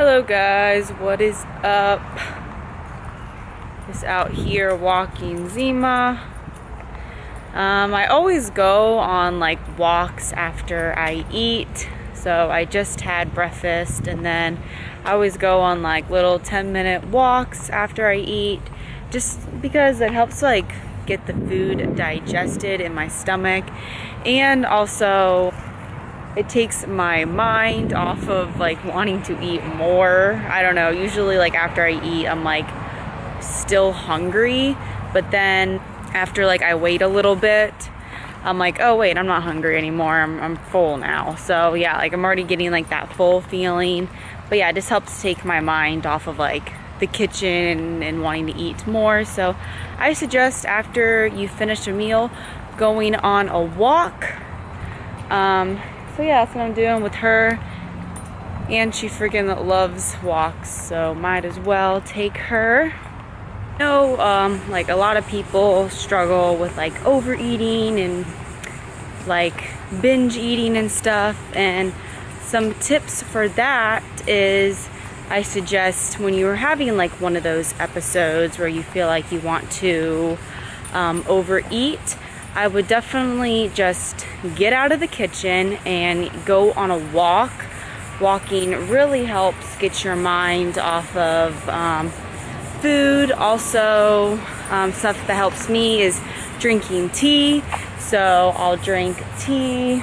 Hello guys, what is up? Just out here walking Zima. I always go on like walks after I eat. So I just had breakfast and then I always go on like little 10-minute walks after I eat, just because it helps like get the food digested in my stomach, and also it takes my mind off of like wanting to eat more. I don't know, usually like after I eat I'm like still hungry, but then after like I wait a little bit I'm like, oh wait, I'm not hungry anymore, I'm full now. So yeah, like I'm already getting like that full feeling. But yeah, it just helps take my mind off of like the kitchen and wanting to eat more. So I suggest after you finish a meal going on a walk. So yeah, that's what I'm doing with her, and she freaking loves walks, so might as well take her. I know, like a lot of people struggle with like overeating and like binge eating and stuff, and some tips for that is I suggest when you're having like one of those episodes where you feel like you want to overeat, I would definitely just get out of the kitchen and go on a walk. Walking really helps get your mind off of food. Also, stuff that helps me is drinking tea. So I'll drink tea.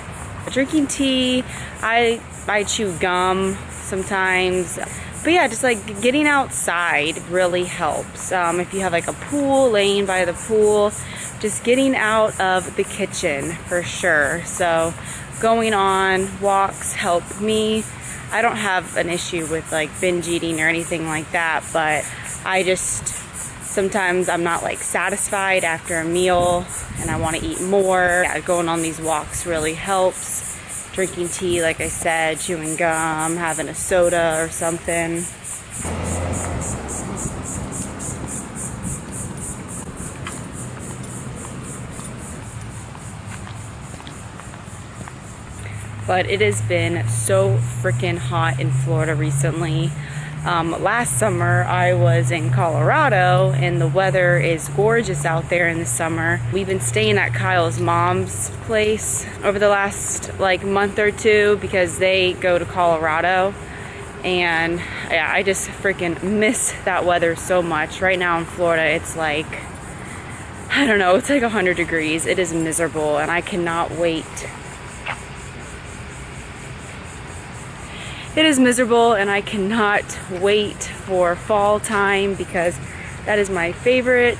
Drinking tea, I chew gum sometimes. But yeah, just like getting outside really helps. If you have like a pool, laying by the pool, just getting out of the kitchen for sure. So going on walks help me. I don't have an issue with like binge eating or anything like that, but I just sometimes I'm not like satisfied after a meal and I want to eat more. Yeah, going on these walks really helps. Drinking tea, like I said, chewing gum, having a soda or something. But it has been so freaking hot in Florida recently. Last summer I was in Colorado and the weather is gorgeous out there in the summer. We've been staying at Kyle's mom's place over the last like month or two because they go to Colorado, and yeah, I just freaking miss that weather so much. Right now in Florida it's like, I don't know, it's like 100 degrees. It is miserable and I cannot wait. It is miserable and I cannot wait for fall time because that is my favorite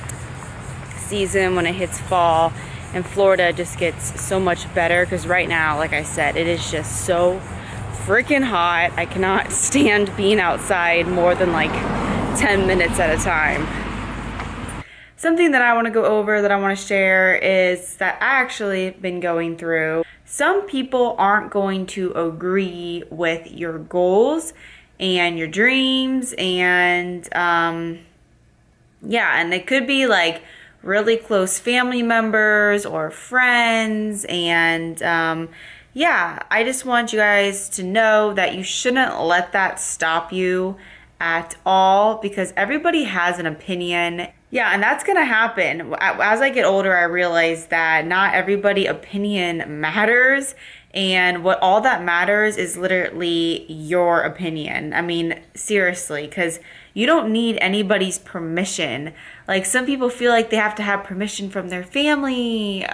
season when it hits fall, and Florida just gets so much better because right now, like I said, it is just so freaking hot. I cannot stand being outside more than like 10 minutes at a time. Something that I want to go over, that I want to share, is that I actually been going through. Some people aren't going to agree with your goals and your dreams, and yeah, and it could be like really close family members or friends, and yeah, I just want you guys to know that you shouldn't let that stop you at all, because everybody has an opinion. Yeah, and that's gonna happen. As I get older, I realize that not everybody's opinion matters, and what all that matters is literally your opinion. I mean, seriously, because you don't need anybody's permission. Like, some people feel like they have to have permission from their family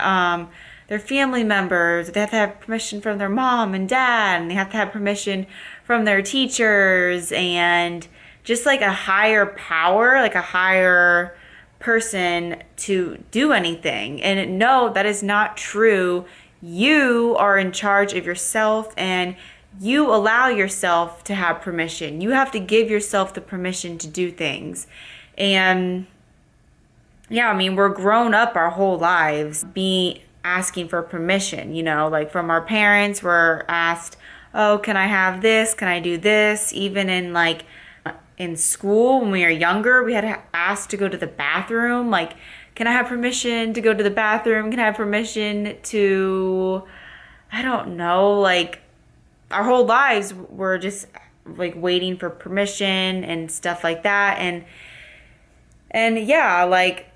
members. They have to have permission from their mom and dad, and they have to have permission from their teachers, and just like a higher power, like a higher person to do anything. And no, that is not true. You are in charge of yourself, and you allow yourself to have permission. You have to give yourself the permission to do things. And yeah, I mean, we're grown up our whole lives asking for permission, you know, like from our parents, we're asked, oh, can I have this? Can I do this? Even in school, when we were younger, we had to ask to go to the bathroom. Like, can I have permission to go to the bathroom? Can I have permission to, I don't know, like, our whole lives we're just like waiting for permission and stuff like that. And yeah, like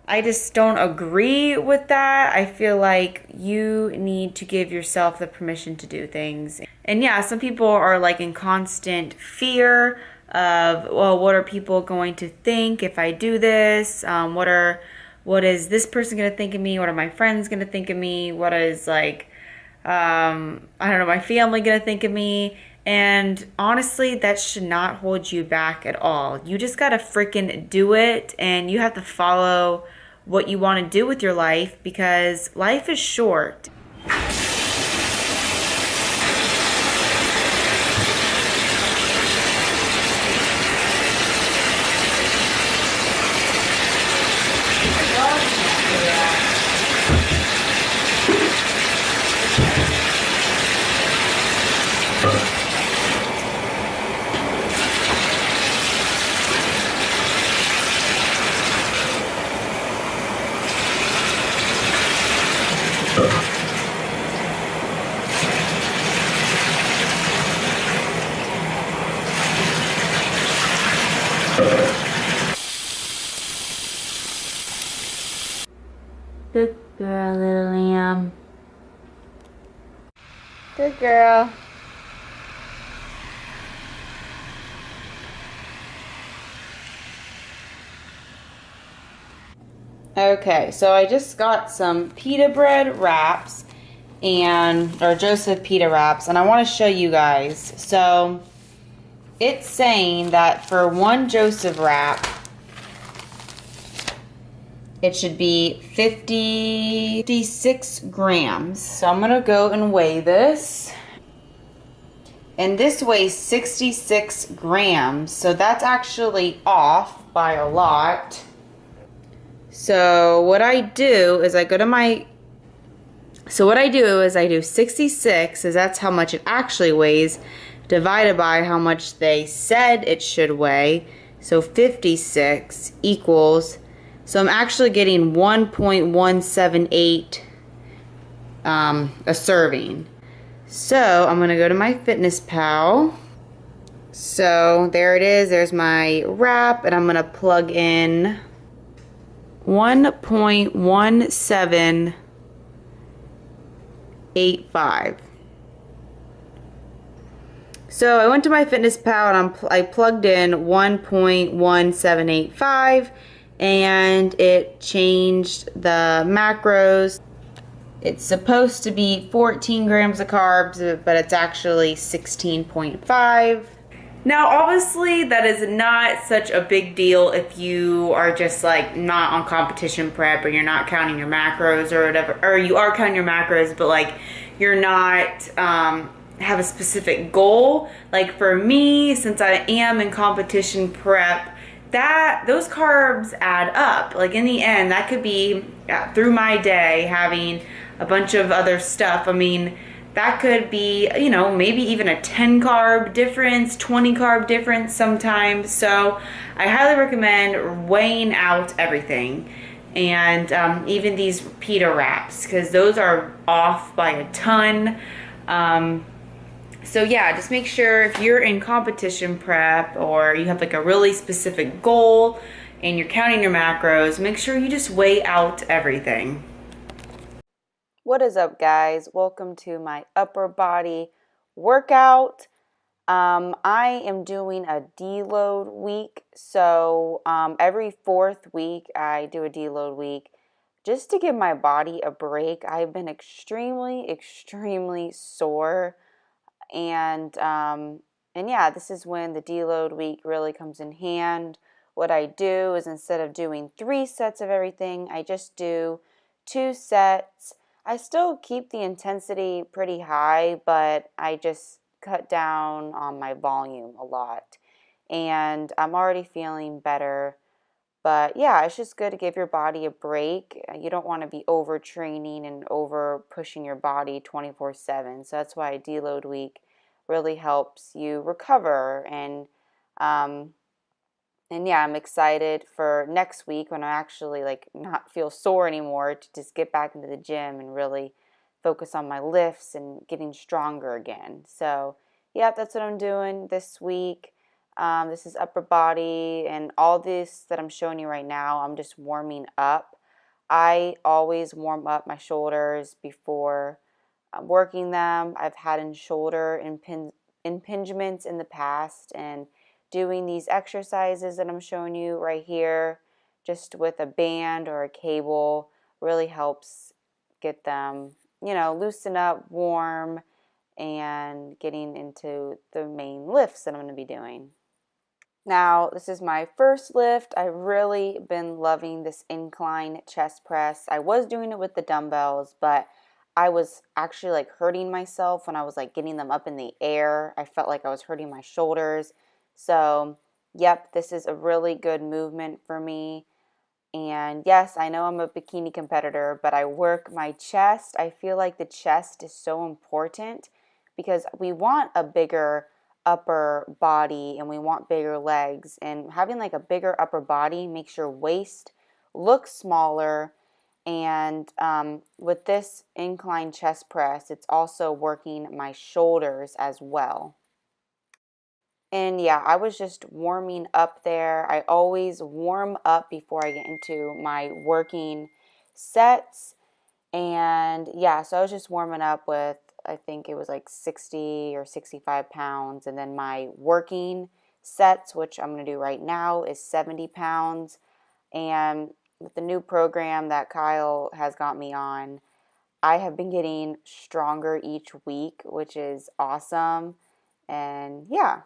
I just don't agree with that. I feel like you need to give yourself the permission to do things. And yeah, some people are like in constant fear of, well, what are people going to think if I do this? What is this person going to think of me? What are my friends going to think of me? What is like, I don't know, my family going to think of me? And honestly, that should not hold you back at all. You just got to freaking do it, and you have to follow what you want to do with your life because life is short. Good girl, little lamb. Good girl. Okay, so I just got some pita bread wraps or Joseph pita wraps, and I want to show you guys. So it's saying that for one Joseph wrap, it should be 56 grams. So I'm gonna go and weigh this. And this weighs 66 grams. So that's actually off by a lot. So what I do is I do 66, as that's how much it actually weighs, divided by how much they said it should weigh. So 56 equals, so I'm actually getting 1.178 a serving. So I'm gonna go to my Fitness Pal. So there it is, there's my wrap, and I'm gonna plug in 1.1785. So I went to my Fitness Pal and I plugged in 1.1785, and it changed the macros. It's supposed to be 14 grams of carbs, but it's actually 16.5. Now, obviously, that is not such a big deal if you are just like not on competition prep, or you're not counting your macros or whatever, or you are counting your macros, but like you're not have a specific goal. Like for me, since I am in competition prep, those carbs add up. Like in the end, that could be through my day having a bunch of other stuff. I mean, that could be, you know, maybe even a 10 carb difference, 20 carb difference sometimes. So I highly recommend weighing out everything. And even these pita wraps, because those are off by a ton. So yeah, just make sure if you're in competition prep or you have like a really specific goal and you're counting your macros, make sure you just weigh out everything. What is up, guys? Welcome to my upper body workout. I am doing a deload week. So every fourth week I do a deload week just to give my body a break. I've been extremely sore. And yeah, this is when the deload week really comes in hand. What I do is, instead of doing 3 sets of everything, I just do 2 sets. I still keep the intensity pretty high, but I just cut down on my volume a lot. And I'm already feeling better. But yeah, it's just good to give your body a break. You don't want to be overtraining and over pushing your body 24/7. So that's why a deload week really helps you recover. And yeah, I'm excited for next week when I actually like not feel sore anymore, to just get back into the gym and really focus on my lifts and getting stronger again. So Yep, that's what I'm doing this week. This is upper body, and all this that I'm showing you right now, I'm just warming up. I always warm up my shoulders before working them. I've had shoulder impingements in the past, and doing these exercises that I'm showing you right here, just with a band or a cable, really helps get them, loosen up, warm, and getting into the main lifts that I'm going to be doing. Now, this is my first lift. I've really been loving this incline chest press. I was doing it with the dumbbells, but I was actually like hurting myself when I was like getting them up in the air. I felt like I was hurting my shoulders. So, yep, this is a really good movement for me. And yes, I know I'm a bikini competitor, but I work my chest. I feel like the chest is so important because we want a bigger upper body and we want bigger legs, and having like a bigger upper body makes your waist look smaller. And with this incline chest press, it's also working my shoulders as well. And yeah, I was just warming up there. I always warm up before I get into my working sets. And yeah, so I was just warming up with, I think it was like 60 or 65 pounds. And then my working sets, which I'm going to do right now, is 70 pounds. And with the new program that Kyle has got me on, I have been getting stronger each week, which is awesome. And yeah.